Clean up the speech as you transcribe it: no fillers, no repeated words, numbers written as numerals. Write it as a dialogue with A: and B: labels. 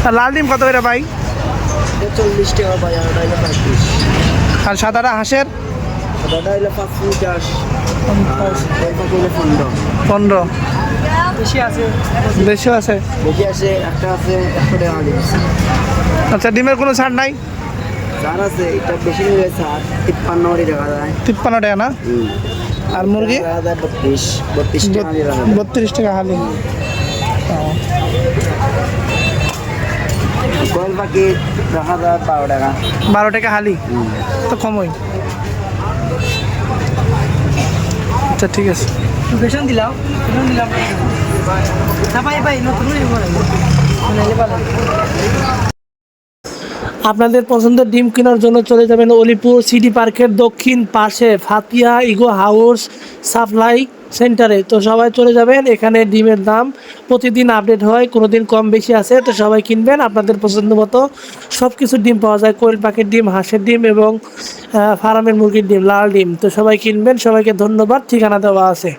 A: আর লাল ডিম কত করে ভাই?
B: 40 টাকা ভাই, আর এটা 35।
A: আর সাদাটা হাঁসের?
B: দাদা হইলো 50,
A: 15।
B: বেশি আছে,
A: বেশিও আছে।
B: বেশি আছে, একটা আছে 100 টাকা আগে আছে।
A: আচ্ছা, ডিমের কোনো ছাড় নাই?
B: চার আছে, এটা বেশি নিলে চার 53 করে দেখা যায়।
A: 53 টাকা না? আর মুরগি?
B: 32 টাকা নিয়ে রাখা যায়।
A: 32 টাকা হালি।
B: কোয়েল পাখি রাখা যায় 12 টাকা।
A: 12 টাকা হালি তো কমই। আচ্ছা ঠিক আছে।
B: লোকেশন দিলাম না ভাই, ভাই নতুন
A: আপনাদের পছন্দের ডিম কেনার জন্য চলে যাবেন অলিপুর সিটি পার্কের দক্ষিণ পাশে ফাতিয়া ইগো হাউস সাপ্লাই সেন্টারে। তো সবাই চলে যাবেন, এখানে ডিমের দাম প্রতিদিন আপডেট হয়, কোনো দিন কম বেশি আছে। তো সবাই কিনবেন, আপনাদের পছন্দ মতো সব কিছু ডিম পাওয়া যায়, কোয়েল পাখির ডিম, হাঁসের ডিম এবং ফার্মের মুরগির ডিম, লাল ডিম। তো সবাই কিনবেন, সবাইকে ধন্যবাদ, ঠিকানা দেওয়া আছে।